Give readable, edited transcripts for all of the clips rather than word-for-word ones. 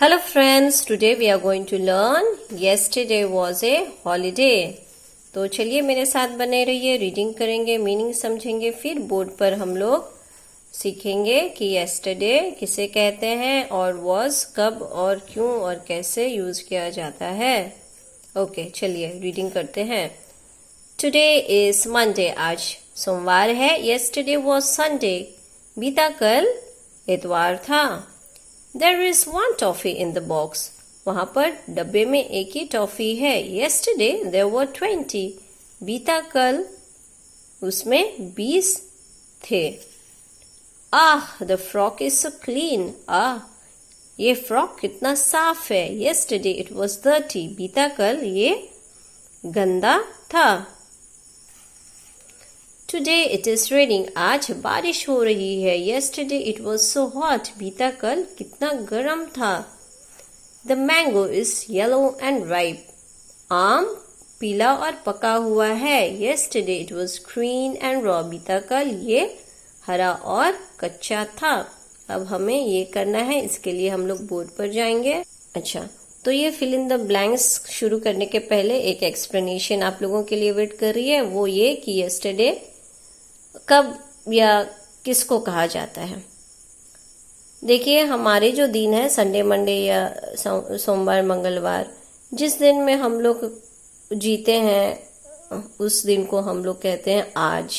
Hello friends, today we are going to learn yesterday was a holiday. तो चलिए मेरे साथ बने रहिए, रीडिंग करेंगे, मीनिंग समझेंगे, फिर बोर्ड पर हम लोग सीखेंगे कि yesterday किसे कहते हैं और was कब और क्यों और कैसे यूज किया जाता है. ओके, चलिए रीडिंग करते हैं. Today is Monday, आज सोमवार है. Yesterday was Sunday, बीता कल इतवार था. There is one toffee in the box. वहाँ पर डब्बे में एक ही टॉफी है. Yesterday there were 20. बीता कल उसमें 20 थे. The frock is so clean. ये फ्रॉक कितना साफ है. Yesterday it was dirty. बीता कल ये गंदा था. Today it is raining. आज बारिश हो रही है. Yesterday it was so hot. बीता कल कितना गर्म था. The mango is yellow and ripe. आम पीला और पका हुआ है. Yesterday it was green and raw. बीता कल ये हरा और कच्चा था. अब हमें ये करना है, इसके लिए हम लोग बोर्ड पर जाएंगे. अच्छा, तो ये फिल इन द ब्लैंक्स शुरू करने के पहले एक एक्सप्लेनेशन आप लोगों के लिए वेट कर रही है. वो ये कि yesterday कब या किसको कहा जाता है. देखिए, हमारे जो दिन है संडे, मंडे या सोमवार, मंगलवार, जिस दिन में हम लोग जीते हैं उस दिन को हम लोग कहते हैं आज,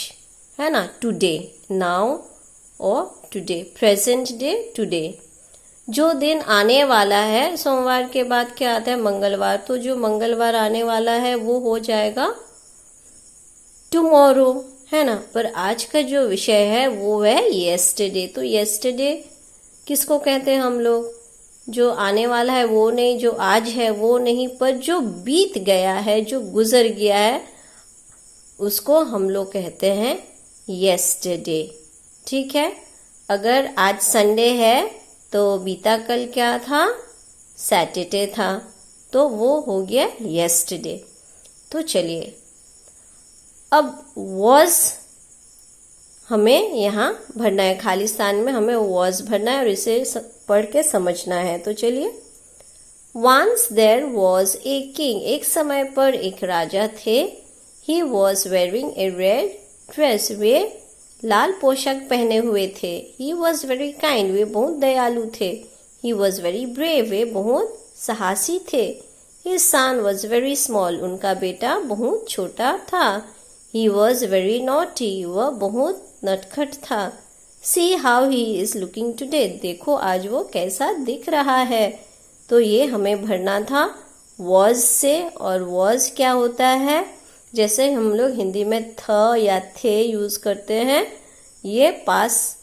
है ना. टुडे, नाउ और टुडे, प्रेजेंट डे, टुडे. जो दिन आने वाला है, सोमवार के बाद क्या आता है, मंगलवार. तो जो मंगलवार आने वाला है वो हो जाएगा टुमारो, है ना. पर आज का जो विषय है वो है yesterday. तो yesterday किसको कहते हैं हम लोग. जो आने वाला है वो नहीं, जो आज है वो नहीं, पर जो बीत गया है, जो गुजर गया है, उसको हम लोग कहते हैं yesterday. ठीक है. अगर आज संडे है तो बीता कल क्या था, सैटरडे था, तो वो हो गया yesterday. तो चलिए, अब was हमें यहाँ भरना है. खाली स्थान में हमें was भरना है और इसे पढ़ के समझना है. तो चलिए. Once there was a king. एक समय पर एक राजा थे. He was wearing a red dress. वे लाल पोशाक पहने हुए थे. He was very kind. वे बहुत दयालु थे. He was very brave. वे बहुत साहसी थे. His son was very small. उनका बेटा बहुत छोटा था. He was very naughty. वह बहुत नटखट था. See how he is looking today. देखो आज वो कैसा दिख रहा है. तो ये हमें भरना था was से. और was क्या होता है, जैसे हम लोग हिंदी में थ या थे यूज करते हैं, ये पास्ट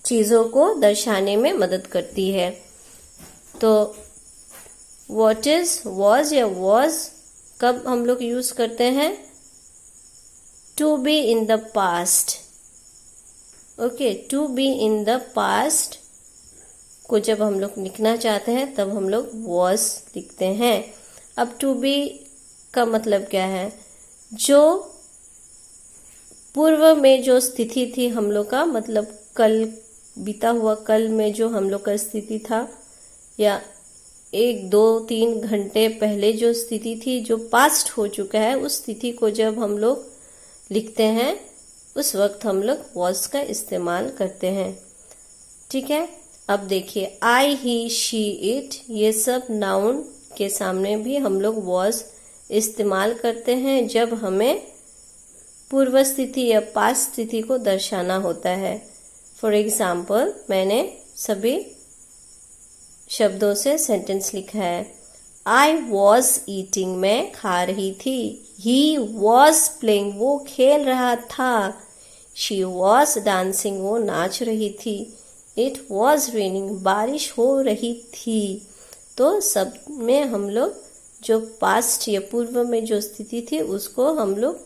चीजों को दर्शाने में मदद करती है. तो what is was या was कब हम लोग यूज करते हैं, to be in the past. Okay, to be in the past को जब हम लोग लिखना चाहते हैं तब हम लोग was लिखते हैं. अब टू बी का मतलब क्या है, जो पूर्व में जो स्थिति थी हम लोग का, मतलब कल, बीता हुआ कल में जो हम लोग का स्थिति था, या 1, 2, 3 घंटे पहले जो स्थिति थी, जो पास्ट हो चुका है, उस स्थिति को जब हम लोग लिखते हैं उस वक्त हम लोग was का इस्तेमाल करते हैं. ठीक है. अब देखिए, I, he, she, it, ये सब नाउन के सामने भी हम लोग was इस्तेमाल करते हैं जब हमें पूर्व स्थिति या पास्ट स्थिति को दर्शाना होता है. फॉर एग्जाम्पल, मैंने सभी शब्दों से सेंटेंस लिखा है. I was eating. मैं खा रही थी. He was playing. वो खेल रहा था. She was dancing. वो नाच रही थी. It was raining. बारिश हो रही थी. तो सब में हम लोग जो पास्ट या पूर्व में जो स्थिति थी उसको हम लोग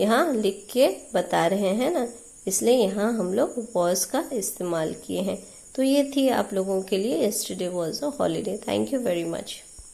यहाँ लिख के बता रहे हैं ना, इसलिए यहाँ हम लोग was का इस्तेमाल किए हैं. तो ये थी आप लोगों के लिए yesterday was a holiday. Thank you very much.